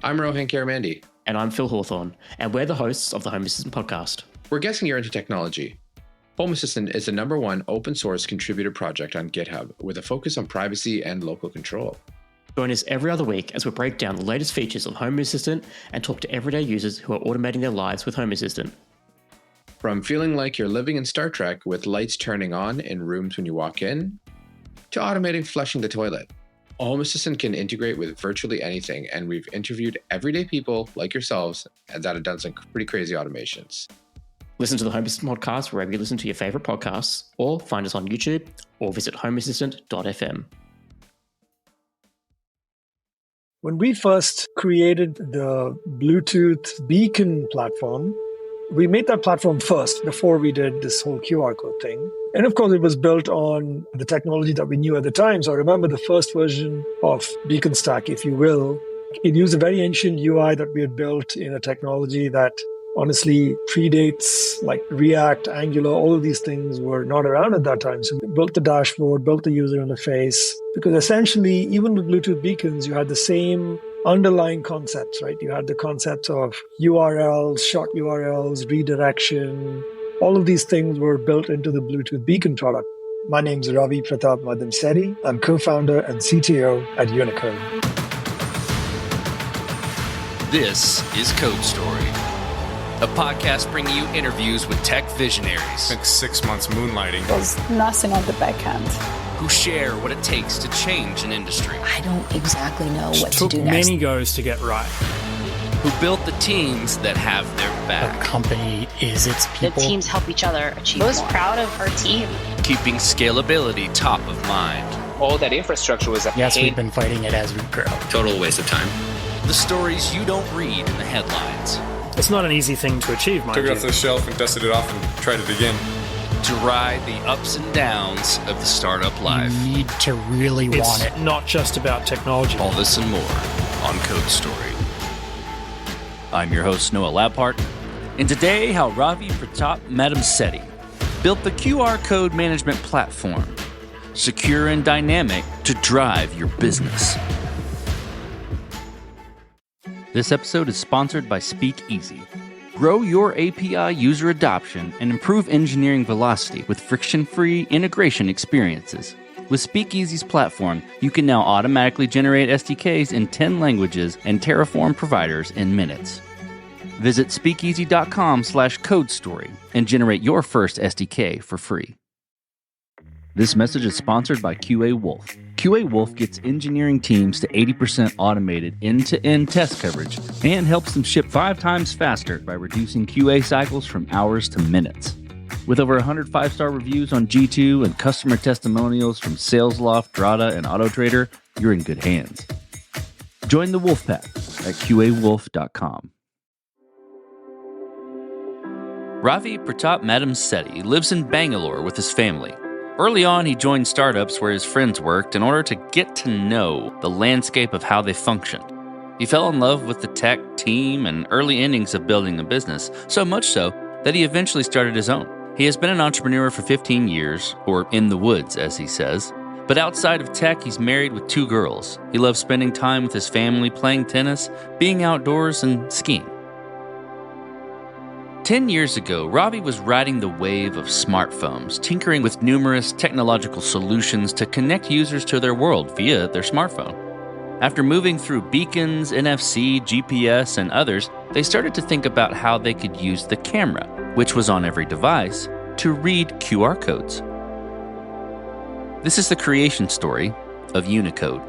I'm Rohan Karamandi. And I'm Phil Hawthorne, and we're the hosts of the Home Assistant podcast. We're guessing you're into technology. Home Assistant is the #1 open source contributor project on GitHub with a focus on privacy and local control. Join us every other week as we break down the latest features on Home Assistant and talk to everyday users who are automating their lives with Home Assistant. From feeling like you're living in Star Trek with lights turning on in rooms when you walk in, to automating flushing the toilet, Home Assistant can integrate with virtually anything, and we've interviewed everyday people like yourselves that have done some pretty crazy automations. Listen to the Home Assistant podcast wherever you listen to your favorite podcasts, or find us on YouTube, or visit homeassistant.fm. When we first created the Bluetooth beacon platform, we made that platform first before we did this whole QR code thing. And of course, it was built on the technology that we knew at the time. So I remember the first version of Beacon Stack, if you will. It used a very ancient UI that we had built in a technology that honestly predates like React, Angular. All of these things were not around at that time. So we built the dashboard, built the user interface, because essentially, even with Bluetooth beacons, you had the same underlying concepts, right? You had the concepts of URLs, short URLs, redirection. All of these things were built into the Bluetooth beacon product. My name is Ravi Pratap Maddimsetty. I'm co-founder and CTO at Unicode. This is Code Story, a podcast bringing you interviews with tech visionaries. Spent 6 months moonlighting. There's nothing on the back end. Who share what it takes to change an industry. I don't exactly know what to do took next. many goes to get right. Who built the teams that have their back. A company is its people. The teams help each other achieve Most more. proud of our team. Keeping scalability top of mind. All that infrastructure was a Yes, pain. we've been fighting it as we grow. Total waste of time. The stories you don't read in the headlines. It's not an easy thing to achieve, mind Took it you. off the shelf and dusted it off and tried it again. To ride the ups and downs of the startup life. You need to really it's want it. Not just about technology. All this and more on Code Story. I'm your host, Noah Labhart, and today how Ravi Pratap Maddimsetty built the QR code management platform, secure and dynamic to drive your business. This episode is sponsored by Speakeasy. Grow your API user adoption and improve engineering velocity with friction-free integration experiences. With Speakeasy's platform, you can now automatically generate SDKs in 10 languages and Terraform providers in minutes. Visit speakeasy.com/codestory and generate your first SDK for free. This message is sponsored by QA Wolf. QA Wolf gets engineering teams to 80% automated end-to-end test coverage and helps them ship 5 times faster by reducing QA cycles from hours to minutes. With over 100 5-star reviews on G2 and customer testimonials from SalesLoft, Drata, and AutoTrader, you're in good hands. Join the Wolfpack at QAWolf.com. Ravi Pratap Maddimsetty lives in Bangalore with his family. Early on, he joined startups where his friends worked in order to get to know the landscape of how they functioned. He fell in love with the tech, team, and early innings of building a business, so much so that he eventually started his own. He has been an entrepreneur for 15 years, or in the woods, as he says. But outside of tech, he's married with 2 girls. He loves spending time with his family, playing tennis, being outdoors, and skiing. 10 years ago, Ravi was riding the wave of smartphones, tinkering with numerous technological solutions to connect users to their world via their smartphone. After moving through beacons, NFC, GPS, and others, they started to think about how they could use the camera, which was on every device, to read QR codes. This is the creation story of Unicode.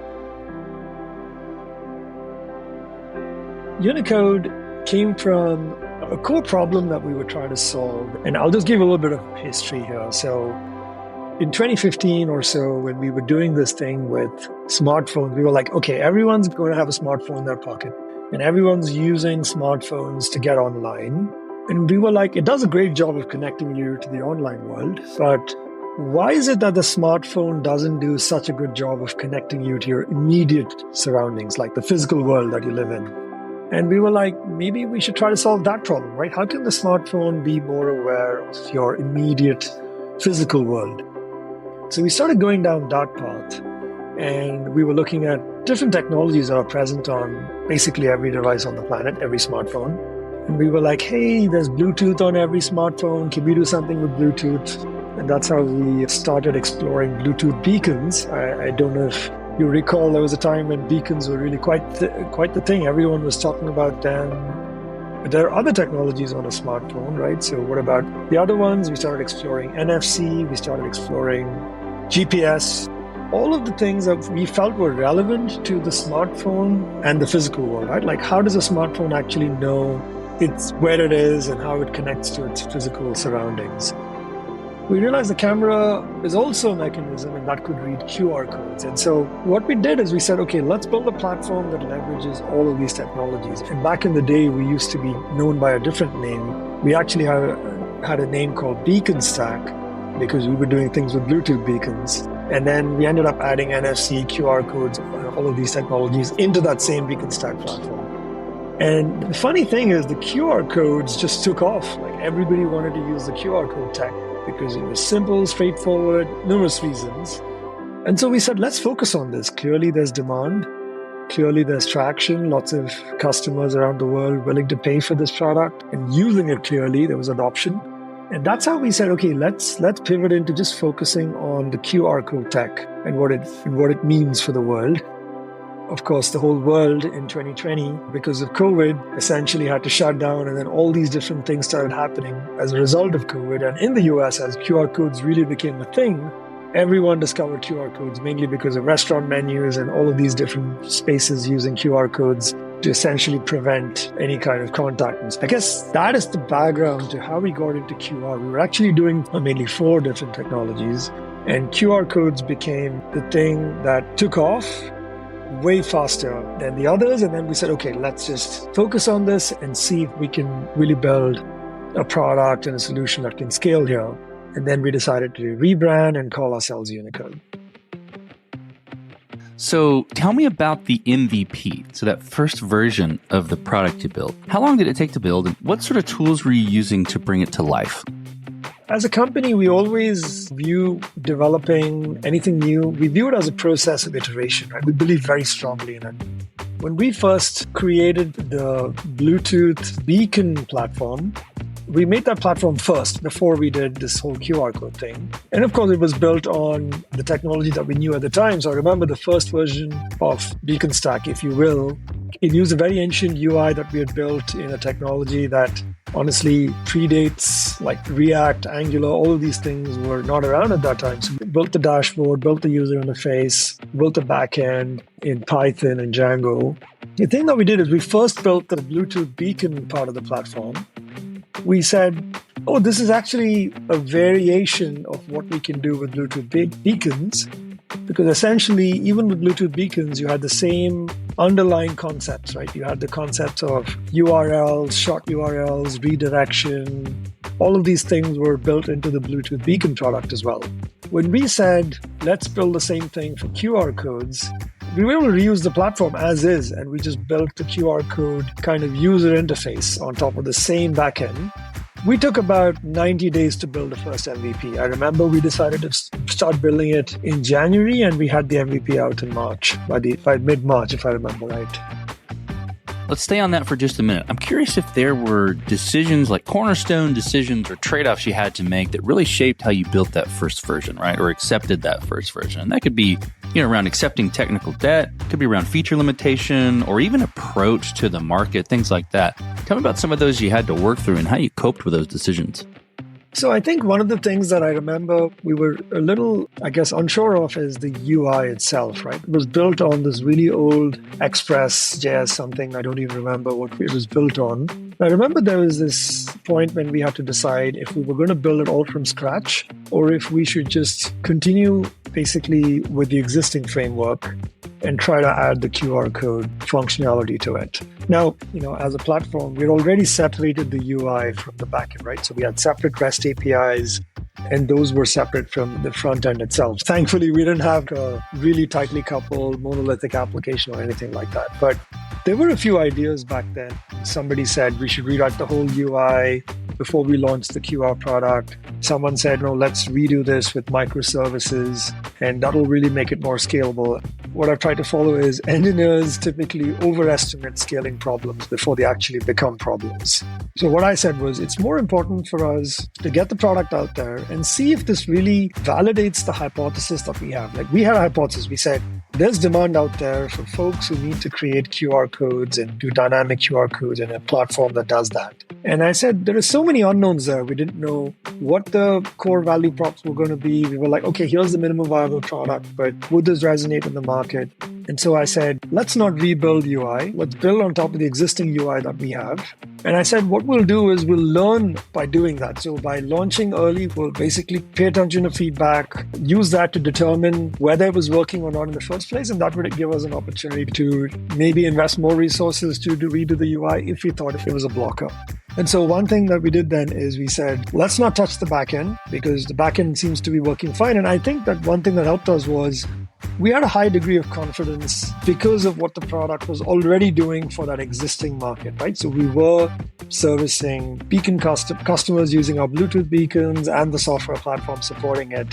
Unicode came from a core problem that we were trying to solve. And I'll just give a little bit of history here. So in 2015 or so, when we were doing this thing with smartphones, we were like, okay, everyone's going to have a smartphone in their pocket and everyone's using smartphones to get online. And we were like, it does a great job of connecting you to the online world, but why is it that the smartphone doesn't do such a good job of connecting you to your immediate surroundings, like the physical world that you live in? And we were like, maybe we should try to solve that problem, right? How can the smartphone be more aware of your immediate physical world? So we started going down that path, and we were looking at different technologies that are present on basically every device on the planet, every smartphone. And we were like, hey, there's Bluetooth on every smartphone. Can we do something with Bluetooth? And that's how we started exploring Bluetooth beacons. I don't know if you recall, there was a time when beacons were really quite the thing. Everyone was talking about them. But there are other technologies on a smartphone, right? So what about the other ones? We started exploring NFC. We started exploring GPS. All of the things that we felt were relevant to the smartphone and the physical world, right? Like, how does a smartphone actually know it's where it is and how it connects to its physical surroundings? We realized the camera is also a mechanism and that could read QR codes. And so what we did is we said, okay, let's build a platform that leverages all of these technologies. And back in the day, we used to be known by a different name. We actually had a name called Beacon Stack because we were doing things with Bluetooth beacons. And then we ended up adding NFC, QR codes, all of these technologies into that same Beacon Stack platform. And the funny thing is the QR codes just took off. Like, everybody wanted to use the QR code tech because it was simple, straightforward, numerous reasons. And so we said, let's focus on this. Clearly there's demand. Clearly there's traction. Lots of customers around the world willing to pay for this product and using it. Clearly there was adoption. And that's how we said, okay, let's pivot into just focusing on the QR code tech and what it means for the world. Of course, the whole world in 2020, because of COVID, essentially had to shut down, and then all these different things started happening as a result of COVID. And in the US, as QR codes really became a thing, everyone discovered QR codes, mainly because of restaurant menus and all of these different spaces using QR codes to essentially prevent any kind of contact. And I guess that is the background to how we got into QR. We were actually doing mainly 4 different technologies, and QR codes became the thing that took off way faster than the others. And then we said, okay, let's just focus on this and see if we can really build a product and a solution that can scale here. And then we decided to rebrand and call ourselves Unicode. So tell me about the MVP, so that first version of the product you built. How long did it take to build, and what sort of tools were you using to bring it to life? As a company, we always view developing anything new, we view it as a process of iteration, right? We believe very strongly in it. When we first created the Bluetooth beacon platform, we made that platform first before we did this whole QR code thing. And of course, it was built on the technology that we knew at the time. So I remember the first version of Beacon Stack, if you will. It used a very ancient UI that we had built in a technology that honestly predates like React, Angular. All of these things were not around at that time. So we built the dashboard, built the user interface, built the backend in Python and Django. The thing that we did is we first built the Bluetooth beacon part of the platform. We said, oh, this is actually a variation of what we can do with Bluetooth beacons, because essentially, even with Bluetooth beacons, you had the same underlying concepts, right? You had the concepts of URLs, short URLs, redirection. All of these things were built into the Bluetooth beacon product as well. When we said, let's build the same thing for QR codes, we were able to reuse the platform as is, and we just built the QR code kind of user interface on top of the same backend. We took about 90 days to build the first MVP. I remember we decided to start building it in January, and we had the MVP out in March, by mid-March, if I remember right. Let's stay on that for just a minute. I'm curious if there were decisions, like cornerstone decisions or trade-offs you had to make that really shaped how you built that first version, right? Or accepted that first version. And that could be, around accepting technical debt, could be around feature limitation, or even approach to the market, things like that. Tell me about some of those you had to work through and how you coped with those decisions. So I think one of the things that I remember we were a little, unsure of is the UI itself, right? It was built on this really old Express.js, something I don't even remember what it was built on. I remember there was this point when we had to decide if we were going to build it all from scratch or if we should just continue basically with the existing framework and try to add the QR code functionality to it. Now, as a platform, we'd already separated the UI from the backend, right? So we had separate REST APIs, and those were separate from the front end itself. Thankfully, we didn't have a really tightly coupled monolithic application or anything like that. But there were a few ideas back then. Somebody said we should rewrite the whole UI before we launched the QR product. Someone said, no, let's redo this with microservices, and that'll really make it more scalable. what I've tried to follow is engineers typically overestimate scaling problems before they actually become problems. So what I said was, it's more important for us to get the product out there and see if this really validates the hypothesis that we have. Like, we had a hypothesis. We said, there's demand out there for folks who need to create QR codes and do dynamic QR codes in a platform that does that. And I said, there are so many unknowns there. We didn't know what the core value props were going to be. We were like, okay, here's the minimum viable product, but would this resonate in the market? And so I said, let's not rebuild UI. Let's build on top of the existing UI that we have. And I said, what we'll do is we'll learn by doing that. So by launching early, we'll basically pay attention to feedback, use that to determine whether it was working or not in the first place. And that would give us an opportunity to maybe invest more resources to redo the UI if we thought it was a blocker. And so one thing that we did then is we said, let's not touch the backend because the backend seems to be working fine. And I think that one thing that helped us was we had a high degree of confidence because of what the product was already doing for that existing market, right? So we were servicing beacon customers using our Bluetooth beacons and the software platform supporting it.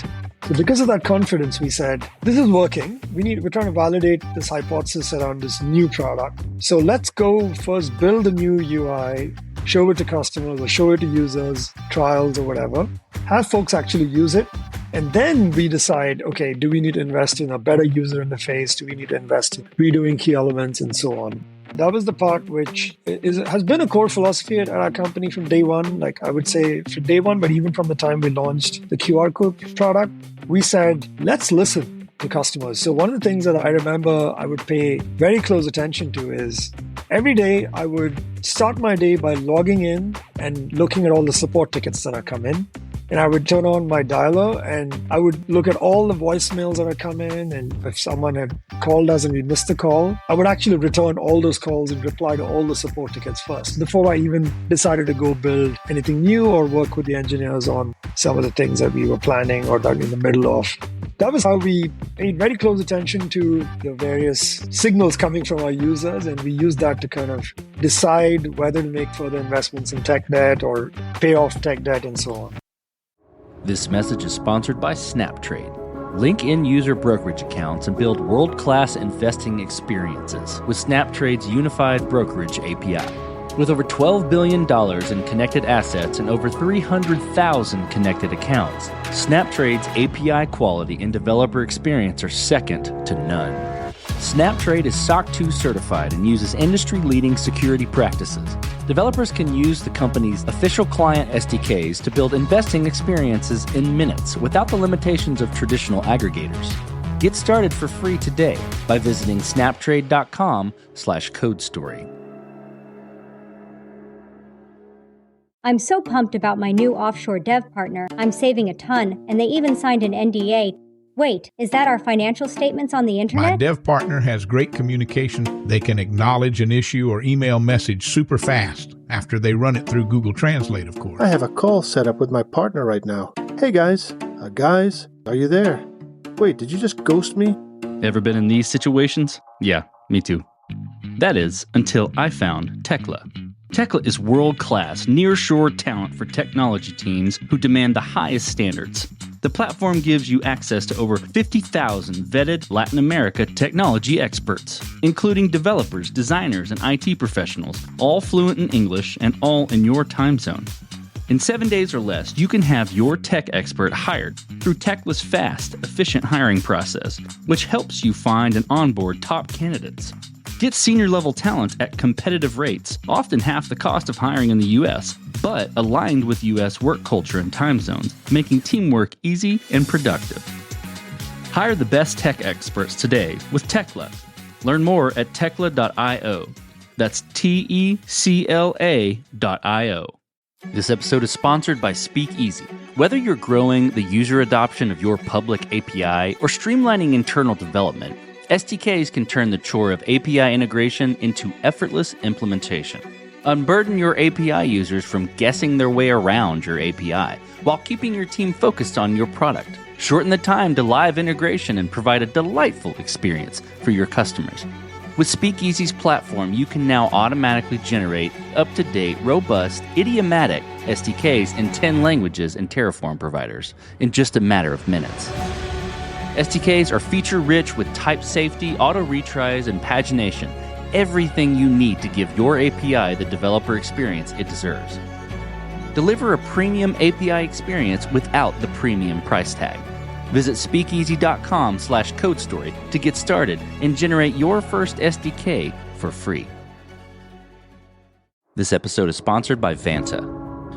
So because of that confidence, we said, this is working. We're trying to validate this hypothesis around this new product. So let's go first build a new UI, show it to customers or show it to users, trials or whatever, have folks actually use it. And then we decide, okay, do we need to invest in a better user interface? Do we need to invest in redoing key elements and so on? That was the part which has been a core philosophy at our company from day one. Like I would say from day one, but even from the time we launched the QR code product, we said, let's listen to customers. So one of the things that I remember I would pay very close attention to is every day I would start my day by logging in and looking at all the support tickets that have come in. And I would turn on my dialer and I would look at all the voicemails that had come in. And if someone had called us and we missed the call, I would actually return all those calls and reply to all the support tickets first before I even decided to go build anything new or work with the engineers on some of the things that we were planning or that we were in the middle of. That was how we paid very close attention to the various signals coming from our users. And we used that to kind of decide whether to make further investments in tech debt or pay off tech debt and so on. This message is sponsored by SnapTrade. Link in user brokerage accounts and build world-class investing experiences with SnapTrade's unified brokerage API. With over $12 billion in connected assets and over 300,000 connected accounts, SnapTrade's API quality and developer experience are second to none. SnapTrade is SOC 2 certified and uses industry-leading security practices. Developers can use the company's official client SDKs to build investing experiences in minutes without the limitations of traditional aggregators. Get started for free today by visiting snaptrade.com/codestory. I'm so pumped about my new offshore dev partner. I'm saving a ton, and they even signed an NDA. Wait, is that our financial statements on the internet? My dev partner has great communication. They can acknowledge an issue or email message super fast after they run it through Google Translate, of course. I have a call set up with my partner right now. Hey guys, are you there? Wait, did you just ghost me? Ever been in these situations? Yeah, me too. That is, until I found Tekla. Tekla is world-class, nearshore talent for technology teams who demand the highest standards. The platform gives you access to over 50,000 vetted Latin America technology experts, including developers, designers, and IT professionals, all fluent in English and all in your time zone. In 7 days or less, you can have your tech expert hired through Tekla's fast, efficient hiring process, which helps you find and onboard top candidates. Get senior-level talent at competitive rates, often half the cost of hiring in the U.S., but aligned with U.S. work culture and time zones, making teamwork easy and productive. Hire the best tech experts today with Tekla. Learn more at tekla.io. That's TECLA.io. This episode is sponsored by Speakeasy. Whether you're growing the user adoption of your public API or streamlining internal development, SDKs can turn the chore of API integration into effortless implementation. Unburden your API users from guessing their way around your API while keeping your team focused on your product. Shorten the time to live integration and provide a delightful experience for your customers. With Speakeasy's platform, you can now automatically generate up-to-date, robust, idiomatic SDKs in 10 languages and Terraform providers in just a matter of minutes. SDKs are feature-rich with type safety, auto retries, and pagination. Everything you need to give your API the developer experience it deserves. Deliver a premium API experience without the premium price tag. Visit speakeasy.com/codestory to get started and generate your first SDK for free. This episode is sponsored by Vanta.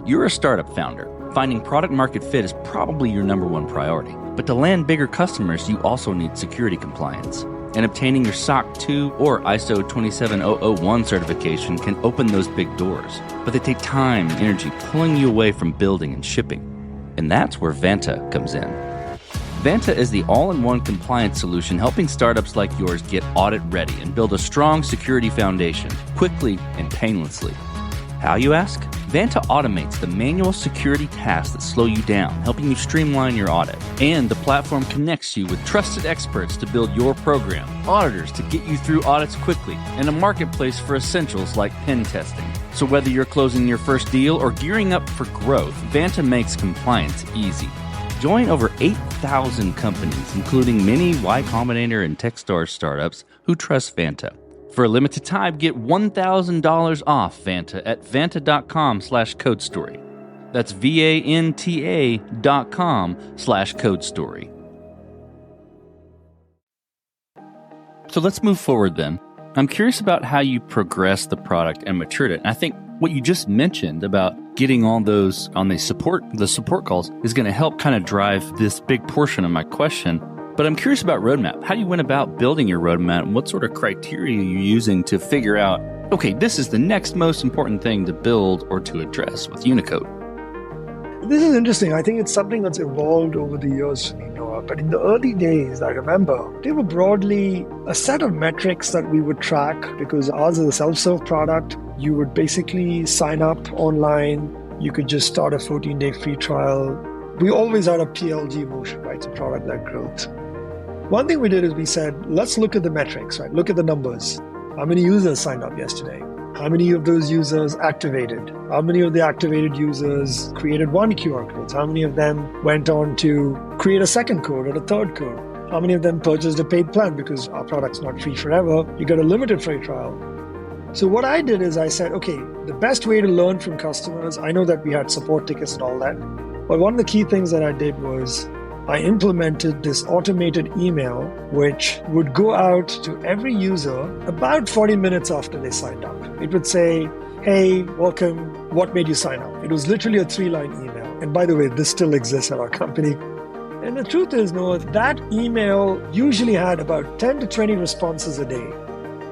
You're a startup founder. Finding product market fit is probably your number one priority. But to land bigger customers, you also need security compliance. And obtaining your SOC 2 or ISO 27001 certification can open those big doors. But they take time and energy pulling you away from building and shipping. And that's where Vanta comes in. Vanta is the all-in-one compliance solution helping startups like yours get audit ready and build a strong security foundation quickly and painlessly. How, you ask? Vanta automates the manual security tasks that slow you down, helping you streamline your audit. And the platform connects you with trusted experts to build your program, auditors to get you through audits quickly, and a marketplace for essentials like pen testing. So whether you're closing your first deal or gearing up for growth, Vanta makes compliance easy. Join over 8,000 companies, including many Y Combinator and Techstars startups who trust Vanta. For a limited time, get $1,000 off Vanta at vanta.com/codestory. That's VANTA.com/codestory. So let's move forward then. I'm curious about how you progressed the product and matured it. And I think what you just mentioned about getting all those on the support calls is going to help kind of drive this big portion of my question. But I'm curious about roadmap. How you went about building your roadmap and what sort of criteria you're using to figure out, okay, this is the next most important thing to build or to address with Unicode. This is interesting. I think it's something that's evolved over the years for me, Noah. But in the early days, I remember, they were broadly a set of metrics that we would track because ours is a self-serve product. You would basically sign up online. You could just start a 14-day free trial. We always had a PLG motion, right? So product-led growth. One thing we did is we said, let's look at the metrics, right? Look at the numbers. How many users signed up yesterday? How many of those users activated? How many of the activated users created one QR code? How many of them went on to create a second code or a third code? How many of them purchased a paid plan because our product's not free forever? You get a limited free trial. So what I did is I said, okay, the best way to learn from customers, I know that we had support tickets and all that, but one of the key things that I did was I implemented this automated email, which would go out to every user about 40 minutes after they signed up. It would say, hey, welcome, what made you sign up? It was literally a 3-line email. And by the way, this still exists at our company. And the truth is, Noah, that email usually had about 10 to 20 responses a day.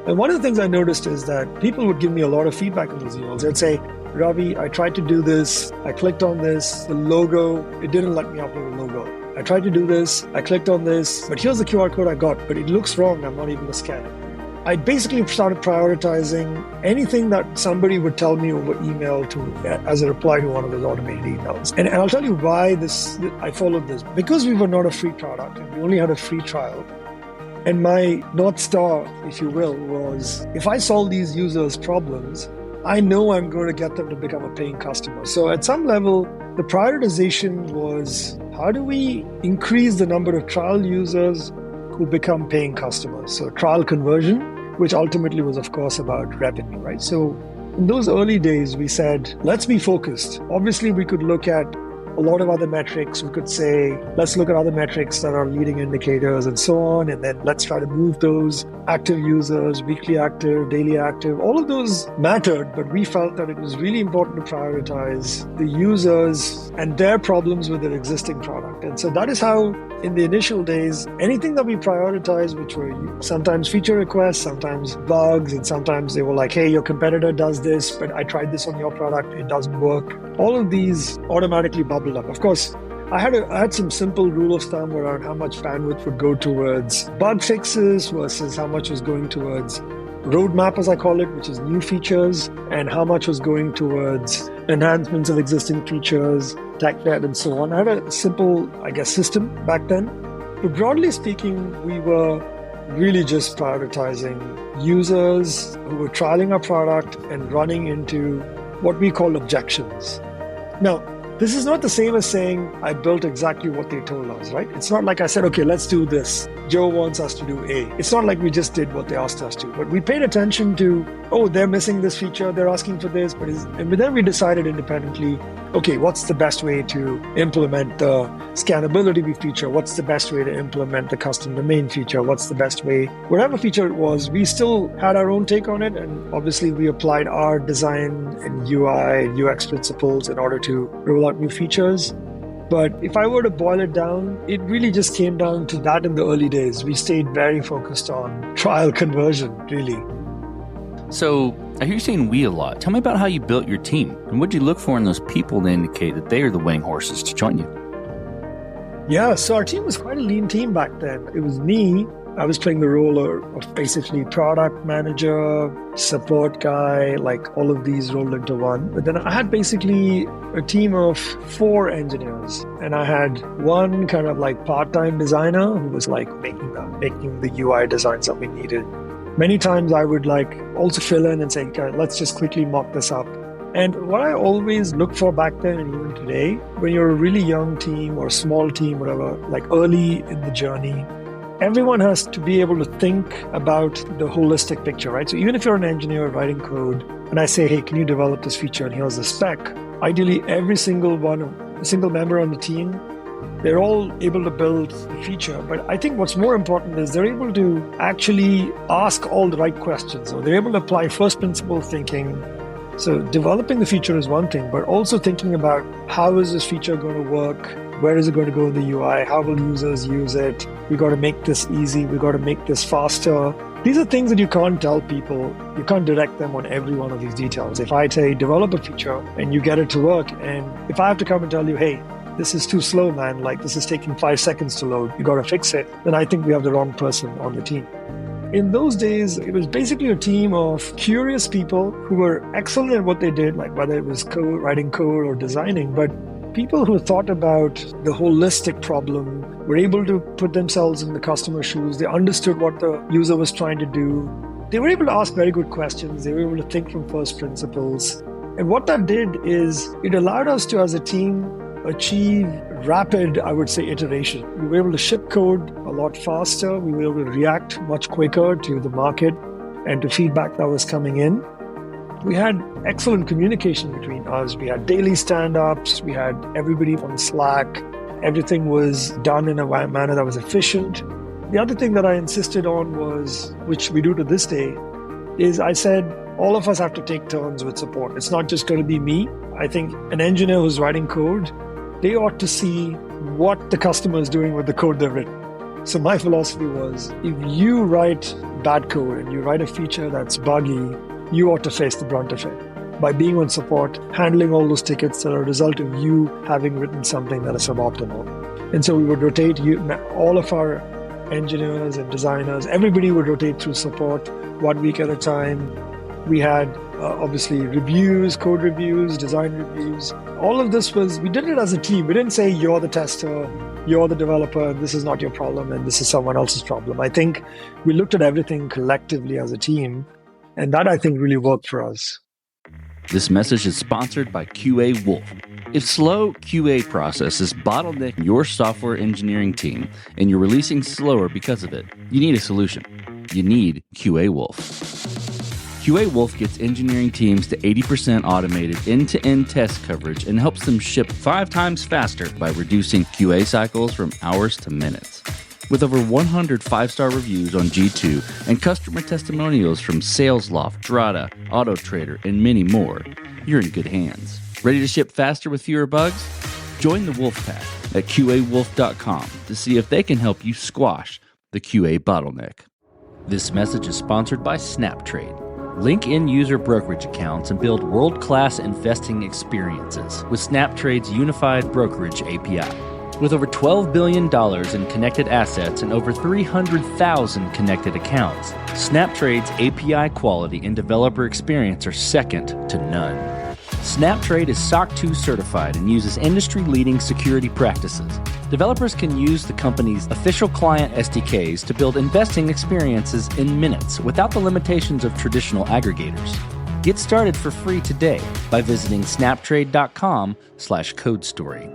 And one of the things I noticed is that people would give me a lot of feedback on those emails. They'd say, Ravi, I tried to do this. I clicked on this, the logo, it didn't let me upload a logo. I tried to do this, I clicked on this, but here's the QR code I got, but it looks wrong, I'm not able to scan it. I basically started prioritizing anything that somebody would tell me over email as a reply to one of those automated emails. And I'll tell you why I followed this. Because we were not a free product and we only had a free trial, and my North Star, if you will, was if I solve these users' problems, I know I'm going to get them to become a paying customer. So at some level, the prioritization was, how do we increase the number of trial users who become paying customers? So trial conversion, which ultimately was, of course, about revenue, right? So in those early days, we said, let's be focused. Obviously, we could look at a lot of other metrics. We could say, let's look at other metrics that are leading indicators and so on. And then let's try to move those active users, weekly active, daily active. All of those mattered, but we felt that it was really important to prioritize the users and their problems with their existing product. And so that is how, in the initial days, anything that we prioritized, which were sometimes feature requests, sometimes bugs, and sometimes they were like, hey, your competitor does this, but I tried this on your product, it doesn't work. All of these automatically bubbled up. Of course, I had some simple rule of thumb around how much bandwidth would go towards bug fixes versus how much was going towards roadmap, as I call it, which is new features, and how much was going towards enhancements of existing features, tech debt, and so on. I had a simple, system back then. But broadly speaking, we were really just prioritizing users who were trialing our product and running into what we call objections. Now, This is not the same as saying I built exactly what they told us, right? It's not like I said, okay, let's do this. Joe wants us to do A. It's not like we just did what they asked us to, but we paid attention to, oh, they're missing this feature, they're asking for this, and then we decided independently, okay, what's the best way to implement the scannability feature? What's the best way to implement the custom domain feature? What's the best way? Whatever feature it was, we still had our own take on it, and obviously we applied our design and UI and UX principles in order to roll out new features. But if I were to boil it down, it really just came down to that in the early days. We stayed very focused on trial conversion, really. So, I hear you saying we a lot. Tell me about how you built your team, and what did you look for in those people to indicate that they are the winning horses to join you? Yeah, so our team was quite a lean team back then. It was me. I was playing the role of basically product manager, support guy, like all of these rolled into one. But then I had basically a team of 4 engineers, and I had one kind of like part-time designer who was like making the UI designs that we needed. Many times I would like also fill in and say, okay, let's just quickly mock this up. And what I always look for back then and even today, when you're a really young team or small team, whatever, like early in the journey, everyone has to be able to think about the holistic picture, right? So even if you're an engineer writing code and I say, hey, can you develop this feature and here's the spec, ideally every single member on the team, they're all able to build the feature. But I think what's more important is they're able to actually ask all the right questions, or they're able to apply first principle thinking. So developing the feature is one thing, but also thinking about how is this feature going to work? Where is it going to go in the UI? How will users use it? We got to make this easy. We got to make this faster. These are things that you can't tell people. You can't direct them on every one of these details. If I say develop a feature and you get it to work, and if I have to come and tell you, hey, this is too slow, man, like this is taking 5 seconds to load, you got to fix it, then I think we have the wrong person on the team. In those days, it was basically a team of curious people who were excellent at what they did, like whether it was code, writing code or designing, but people who thought about the holistic problem, were able to put themselves in the customer's shoes. They understood what the user was trying to do. They were able to ask very good questions. They were able to think from first principles. And what that did is it allowed us to, as a team, achieve rapid, I would say, iteration. We were able to ship code a lot faster. We were able to react much quicker to the market and to feedback that was coming in. We had excellent communication between us. We had daily stand-ups. We had everybody on Slack. Everything was done in a manner that was efficient. The other thing that I insisted on was, which we do to this day, is I said, all of us have to take turns with support. It's not just going to be me. I think an engineer who's writing code, they ought to see what the customer is doing with the code they've written. So my philosophy was, if you write bad code and you write a feature that's buggy, you ought to face the brunt of it. By being on support, handling all those tickets that are a result of you having written something that is suboptimal. And so we would rotate all of our engineers and designers, everybody would rotate through support 1 week at a time. We had obviously reviews, code reviews, design reviews. All of this we did it as a team. We didn't say you're the tester, you're the developer, this is not your problem and this is someone else's problem. I think we looked at everything collectively as a team, and that I think really worked for us. This message is sponsored by QA Wolf. If slow QA processes bottleneck your software engineering team and you're releasing slower because of it, you need a solution. You need QA Wolf. QA Wolf gets engineering teams to 80% automated end-to-end test coverage and helps them ship 5 times faster by reducing QA cycles from hours to minutes. With over 100 5-star reviews on G2 and customer testimonials from SalesLoft, Drata, AutoTrader, and many more, you're in good hands. Ready to ship faster with fewer bugs? Join the Wolfpack at QAWolf.com to see if they can help you squash the QA bottleneck. This message is sponsored by SnapTrade. Link in-user brokerage accounts and build world-class investing experiences with SnapTrade's unified brokerage API. With over $12 billion in connected assets and over 300,000 connected accounts, SnapTrade's API quality and developer experience are second to none. SnapTrade is SOC 2 certified and uses industry-leading security practices. Developers can use the company's official client SDKs to build investing experiences in minutes without the limitations of traditional aggregators. Get started for free today by visiting snaptrade.com/codestory.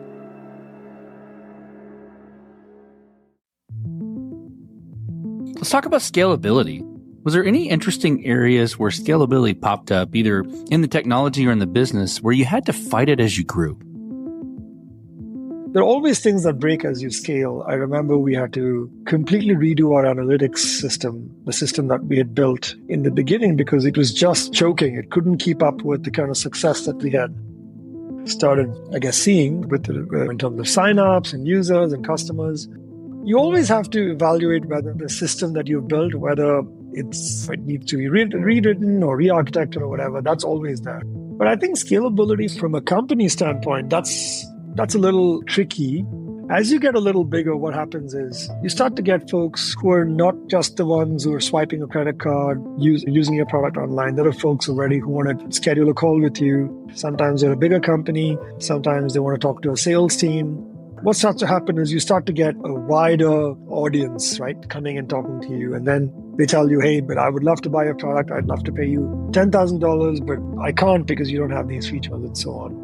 Let's talk about scalability. Was there any interesting areas where scalability popped up, either in the technology or in the business, where you had to fight it as you grew? There are always things that break as you scale. I remember we had to completely redo our analytics system, the system that we had built in the beginning, because it was just choking. It couldn't keep up with the kind of success that we had started, seeing with in terms of signups and users and customers. You always have to evaluate whether the system that you've built, whether it needs to be rewritten or re-architected or whatever, that's always there. But I think scalability from a company standpoint, that's a little tricky. As you get a little bigger, what happens is you start to get folks who are not just the ones who are swiping a credit card, using your product online. There are folks already who want to schedule a call with you. Sometimes they're a bigger company. Sometimes they want to talk to a sales team. What starts to happen is you start to get a wider audience, right, coming and talking to you. And then they tell you, hey, but I would love to buy your product. I'd love to pay you $10,000, but I can't because you don't have these features and so on.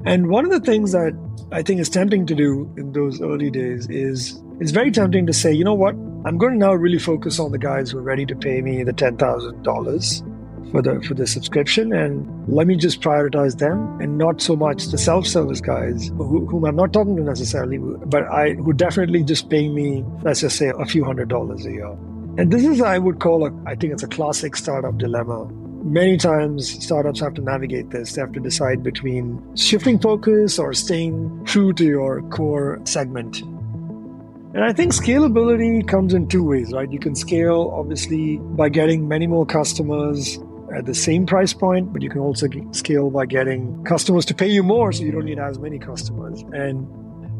And one of the things that I think is tempting to do in those early days is it's very tempting to say, you know what, I'm going to now really focus on the guys who are ready to pay me the $10,000 for the subscription, and let me just prioritize them and not so much the self-service guys whom I'm not talking to necessarily, but who definitely just paying me, let's just say, a few $100s a year. And this is, I would call I think it's a classic startup dilemma. Many times startups have to navigate this. They have to decide between shifting focus or staying true to your core segment. And I think scalability comes in two ways, right? You can scale, obviously, by getting many more customers at the same price point, but you can also scale by getting customers to pay you more, so you don't need as many customers. And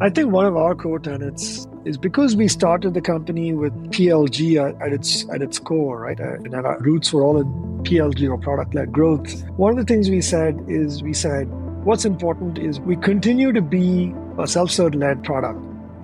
I think one of our core tenets is because we started the company with PLG at its core, right? And our roots were all in PLG, or product-led growth. One of the things we said, what's important is we continue to be a self-serve-led product,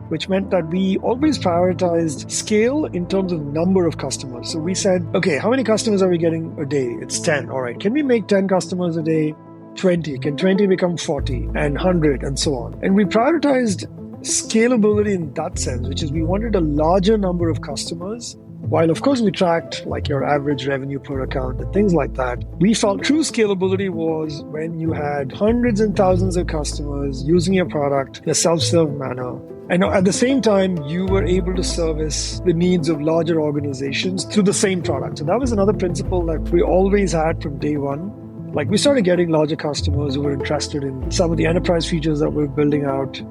which meant that we always prioritized scale in terms of number of customers. So we said, okay, how many customers are we getting a day? It's 10. All right. Can we make 10 customers a day? 20? Can 20 become 40 and 100 and so on? And we prioritized scalability in that sense, which is we wanted a larger number of customers. While of course we tracked like your average revenue per account and things like that, we felt true scalability was when you had hundreds and thousands of customers using your product in a self-serve manner. And at the same time, you were able to service the needs of larger organizations through the same product. So that was another principle that we always had from day one. Like we started getting larger customers who were interested in some of the enterprise features that we're building out.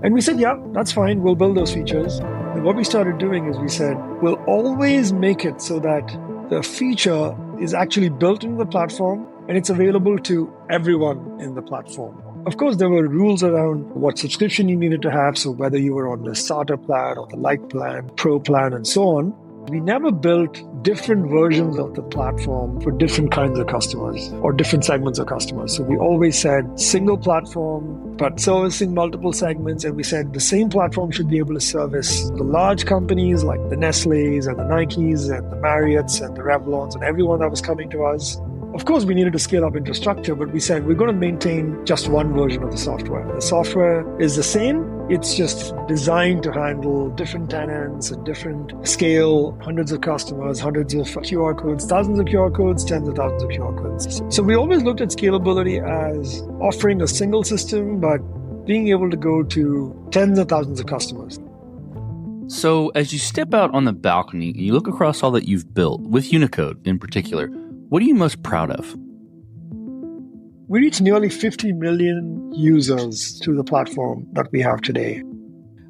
And we said, yeah, that's fine. We'll build those features. And what we started doing is we said, we'll always make it so that the feature is actually built into the platform and it's available to everyone in the platform. Of course, there were rules around what subscription you needed to have. So whether you were on the starter plan or the light plan, pro plan, and so on, we never built different versions of the platform for different kinds of customers or different segments of customers. So we always said single platform, but servicing multiple segments. And we said the same platform should be able to service the large companies like the Nestle's and the Nikes and the Marriott's and the Revlons and everyone that was coming to us. Of course, we needed to scale up infrastructure, but we said we're going to maintain just one version of the software. The software is the same. It's just designed to handle different tenants and different scale, hundreds of customers, hundreds of QR codes, thousands of QR codes, tens of thousands of QR codes. So we always looked at scalability as offering a single system, but being able to go to tens of thousands of customers. So as you step out on the balcony and you look across all that you've built, with Unicode in particular, what are you most proud of? We reached nearly 50 million users through the platform that we have today.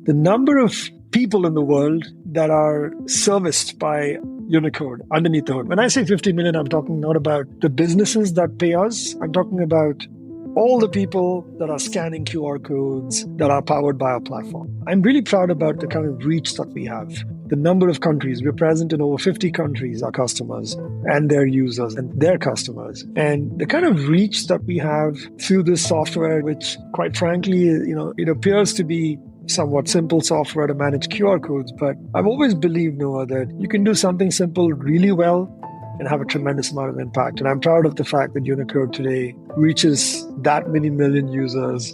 The number of people in the world that are serviced by Unicode underneath the hood. When I say 50 million, I'm talking not about the businesses that pay us. I'm talking about all the people that are scanning QR codes that are powered by our platform. I'm really proud about the kind of reach that we have. The number of countries. We're present in over 50 countries, our customers and their users and their customers. And the kind of reach that we have through this software, which quite frankly, it appears to be somewhat simple software to manage QR codes. But I've always believed, Noah, that you can do something simple really well and have a tremendous amount of impact. And I'm proud of the fact that Unicode today reaches that many million users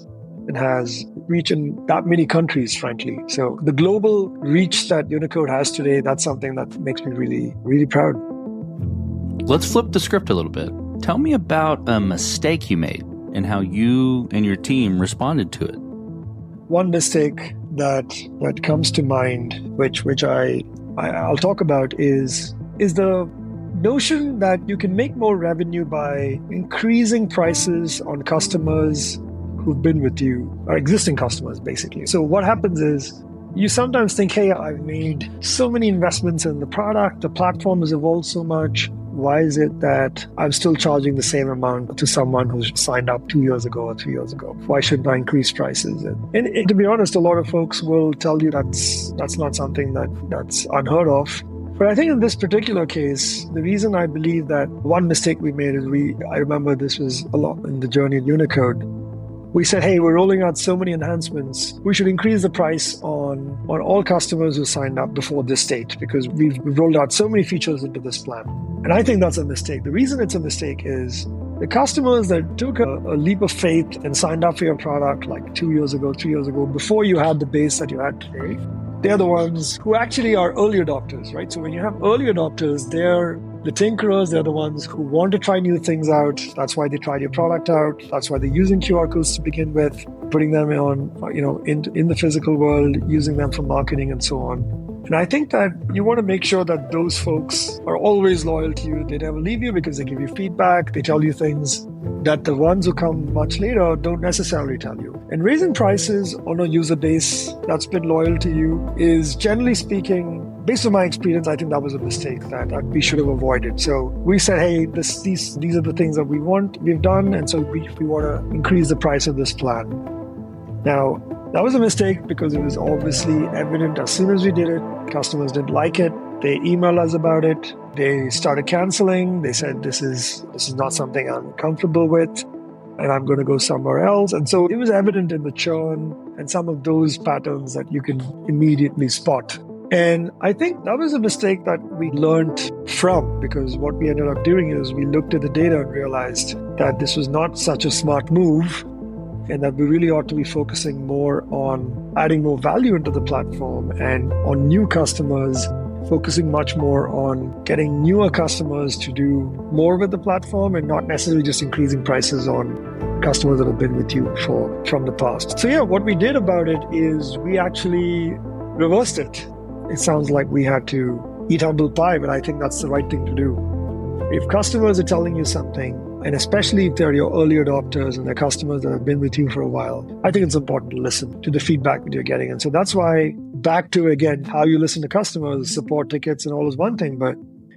and has reach in that many countries, frankly. So the global reach that Unicode has today, that's something that makes me really, really proud. Let's flip the script a little bit. Tell me about a mistake you made and how you and your team responded to it. One mistake that comes to mind, which I'll talk about, is the notion that you can make more revenue by increasing prices on customers who've been with you, or existing customers, basically. So what happens is you sometimes think, hey, I've made so many investments in the product, the platform has evolved so much. Why is it that I'm still charging the same amount to someone who's signed up 2 years ago or 3 years ago? Why shouldn't I increase prices? And to be honest, a lot of folks will tell you that's not something that's unheard of. But I think in this particular case, the reason I believe that one mistake we made is I remember this was a lot in the journey of Unicode. We said, hey, we're rolling out so many enhancements. We should increase the price on all customers who signed up before this date because we've rolled out so many features into this plan. And I think that's a mistake. The reason it's a mistake is the customers that took a leap of faith and signed up for your product like 2 years ago, 3 years ago, before you had the base that you had today, they're the ones who actually are early adopters, right? So when you have early adopters, they're the tinkerers, they're the ones who want to try new things out. That's why they tried your product out. That's why they're using QR codes to begin with, putting them on, in the physical world, using them for marketing and so on. And I think that you want to make sure that those folks are always loyal to you. They never leave you because they give you feedback. They tell you things that the ones who come much later don't necessarily tell you. And raising prices on a user base that's been loyal to you is, generally speaking, based on my experience, I think that was a mistake that we should have avoided. So we said, hey, these are the things that we've done, and so we want to increase the price of this plan. Now, that was a mistake because it was obviously evident as soon as we did it, customers didn't like it. They emailed us about it. They started canceling. They said, this is not something I'm comfortable with, and I'm going to go somewhere else. And so it was evident in the churn and some of those patterns that you can immediately spot. And I think that was a mistake that we learned from, because what we ended up doing is we looked at the data and realized that this was not such a smart move, and that we really ought to be focusing more on adding more value into the platform and on new customers, focusing much more on getting newer customers to do more with the platform and not necessarily just increasing prices on customers that have been with you from the past. So yeah, what we did about it is we actually reversed it. It sounds like we had to eat humble pie, but I think that's the right thing to do. If customers are telling you something, and especially if they're your early adopters and they're customers that have been with you for a while, I think it's important to listen to the feedback that you're getting. And so that's why, back to, again, how you listen to customers, support tickets and all is one thing, but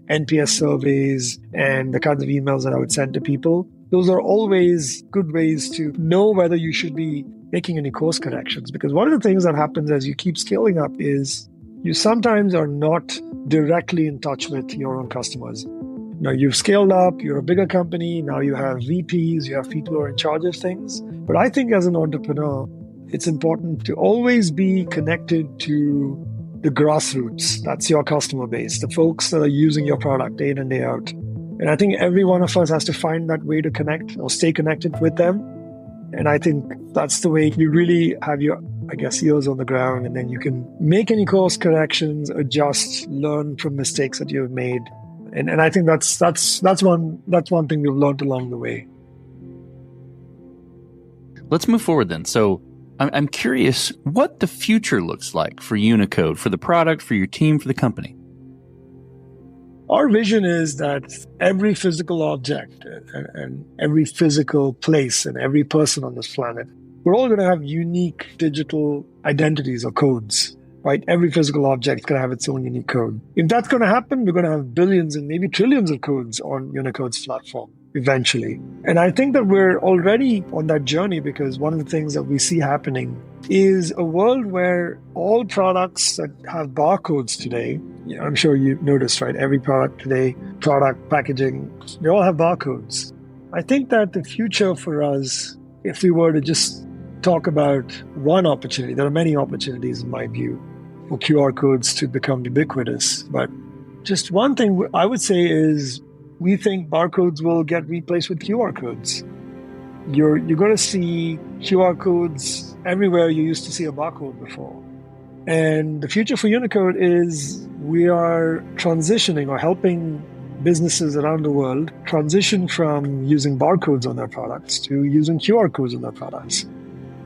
NPS surveys and the kinds of emails that I would send to people, those are always good ways to know whether you should be making any course corrections. Because one of the things that happens as you keep scaling up is you sometimes are not directly in touch with your own customers. Now you've scaled up, you're a bigger company, now you have VPs, you have people who are in charge of things. But I think as an entrepreneur, it's important to always be connected to the grassroots. That's your customer base, the folks that are using your product day in and day out. And I think every one of us has to find that way to connect or stay connected with them. And I think that's the way you really have your, ears on the ground, and then you can make any course corrections, adjust, learn from mistakes that you've made. And I think that's one thing we've learned along the way. Let's move forward then. So I'm curious what the future looks like for Unicode, for the product, for your team, for the company. Our vision is that every physical object and every physical place and every person on this planet, we're all going to have unique digital identities or codes, right? Every physical object is going to have its own unique code. If that's going to happen, we're going to have billions and maybe trillions of codes on Unicode's platform eventually. And I think that we're already on that journey, because one of the things that we see happening is a world where all products that have barcodes today, I'm sure you noticed, right? Every product today, product packaging, they all have barcodes. I think that the future for us, if we were to just talk about one opportunity, there are many opportunities in my view for QR codes to become ubiquitous. But just one thing I would say is we think barcodes will get replaced with QR codes. You're going to see QR codes everywhere you used to see a barcode before. And the future for Unicode is we are transitioning or helping businesses around the world transition from using barcodes on their products to using QR codes on their products.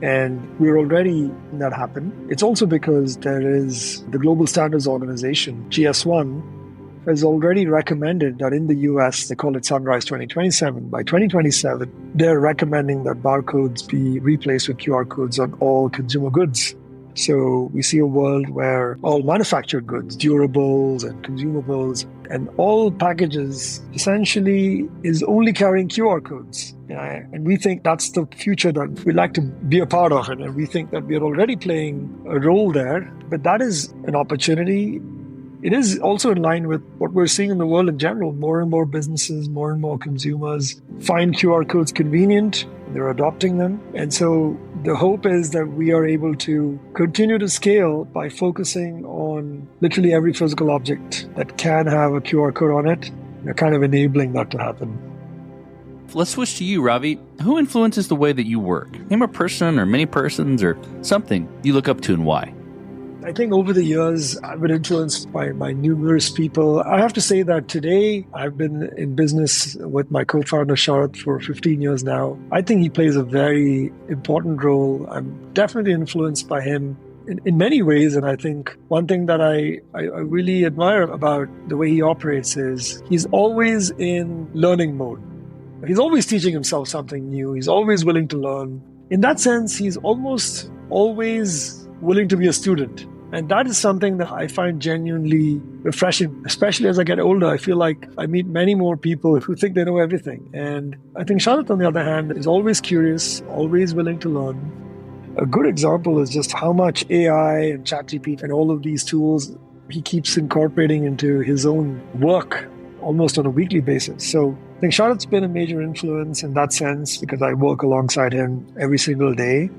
And we're already seeing that happen. It's also because there is the Global Standards Organization, GS1, has already recommended that in the US, they call it Sunrise 2027. By 2027, they're recommending that barcodes be replaced with QR codes on all consumer goods. So we see a world where all manufactured goods, durables and consumables, and all packages essentially is only carrying QR codes. And we think that's the future that we'd like to be a part of. And we think that we're already playing a role there. But that is an opportunity. It is also in line with what we're seeing in the world in general. More and more businesses, more and more consumers find QR codes convenient. They're adopting them. And so the hope is that we are able to continue to scale by focusing on literally every physical object that can have a QR code on it. We're kind of enabling that to happen. Let's switch to you, Ravi. Who influences the way that you work? Name a person or many persons or something you look up to and why. I think over the years, I've been influenced by numerous people. I have to say that today, I've been in business with my co-founder, Sharath, for 15 years now. I think he plays a very important role. I'm definitely influenced by him in many ways. And I think one thing that I really admire about the way he operates is he's always in learning mode. He's always teaching himself something new. He's always willing to learn. In that sense, he's almost always willing to be a student. And that is something that I find genuinely refreshing, especially as I get older. I feel like I meet many more people who think they know everything. And I think Sharath, on the other hand, is always curious, always willing to learn. A good example is just how much AI and ChatGPT and all of these tools he keeps incorporating into his own work almost on a weekly basis. So I think Sharath's been a major influence in that sense because I work alongside him every single day.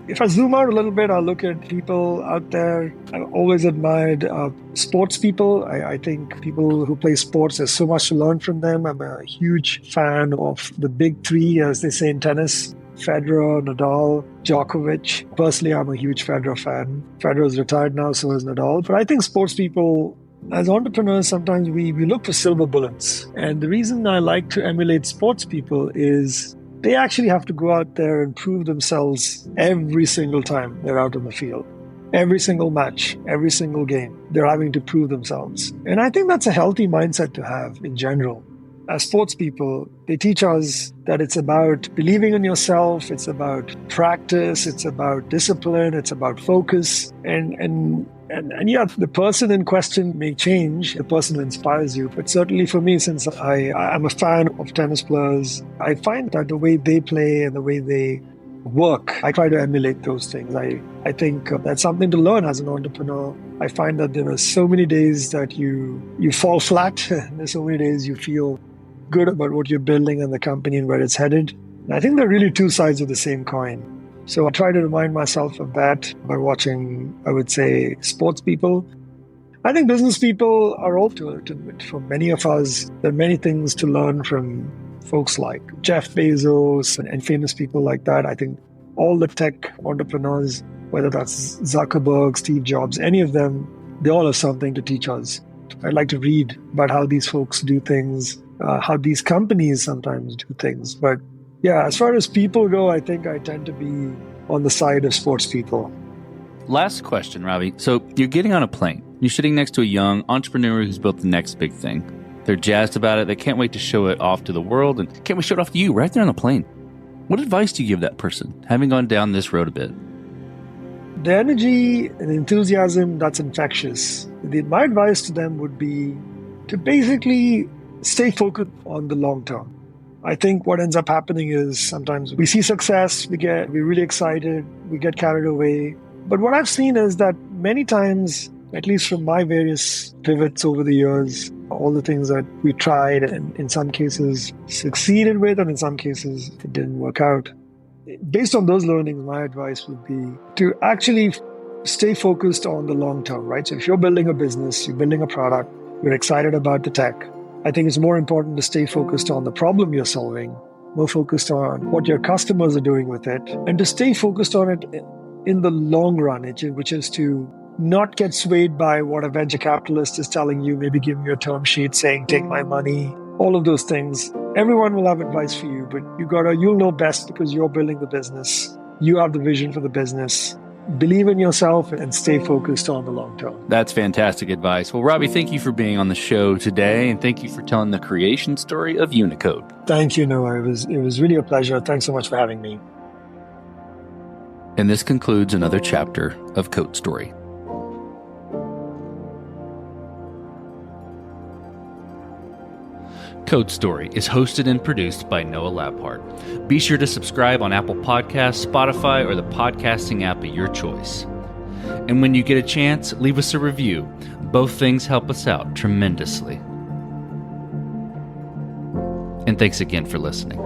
If I zoom out a little bit, I'll look at people out there. I've always admired sports people. I think people who play sports, there's so much to learn from them. I'm a huge fan of the big three, as they say in tennis: Federer, Nadal, Djokovic. Personally, I'm a huge Federer fan. Federer is retired now, so is Nadal. But I think sports people, as entrepreneurs, sometimes we look for silver bullets. And the reason I like to emulate sports people is they actually have to go out there and prove themselves every single time they're out on the field. Every single match, every single game, they're having to prove themselves. And I think that's a healthy mindset to have in general. As sports people, they teach us that it's about believing in yourself, it's about practice, it's about discipline, it's about focus. And yeah, the person in question may change, the person who inspires you. But certainly for me, since I'm a fan of tennis players, I find that the way they play and the way they work, I try to emulate those things. I think that's something to learn as an entrepreneur. I find that there are so many days that you fall flat. There's so many days you feel good about what you're building and the company and where it's headed. And I think they're really two sides of the same coin. So I try to remind myself of that by watching, I would say, sports people. I think business people are all to it. For many of us, there are many things to learn from folks like Jeff Bezos and famous people like that. I think all the tech entrepreneurs, whether that's Zuckerberg, Steve Jobs, any of them, they all have something to teach us. I like to read about how these folks do things, how these companies sometimes do things. But yeah, as far as people go, I think I tend to be on the side of sports people. Last question, Ravi. So you're getting on a plane. You're sitting next to a young entrepreneur who's built the next big thing. They're jazzed about it. They can't wait to show it off to the world. And can't wait to show it off to you right there on the plane. What advice do you give that person, having gone down this road a bit? The energy and enthusiasm, that's infectious. My advice to them would be to basically stay focused on the long term. I think what ends up happening is sometimes we see success, we're really excited, we get carried away. But what I've seen is that many times, at least from my various pivots over the years, all the things that we tried and in some cases succeeded with, and in some cases it didn't work out. Based on those learnings, my advice would be to actually stay focused on the long term, right? So if you're building a business, you're building a product, you're excited about the tech, I think it's more important to stay focused on the problem you're solving, more focused on what your customers are doing with it, and to stay focused on it in the long run, which is to not get swayed by what a venture capitalist is telling you, maybe giving you a term sheet saying, take my money, all of those things. Everyone will have advice for you, but you'll know best because you're building the business. You have the vision for the business. Believe in yourself and stay focused on the long term. That's fantastic advice. Well, Ravi, thank you for being on the show today, and thank you for telling the creation story of Unicode. Thank you, Noah. It was really a pleasure. Thanks so much for having me. And this concludes another chapter of Code Story. Code Story is hosted and produced by Noah Labhart. Be sure to subscribe on Apple Podcasts, Spotify, or the podcasting app of your choice. And when you get a chance, leave us a review. Both things help us out tremendously. And thanks again for listening.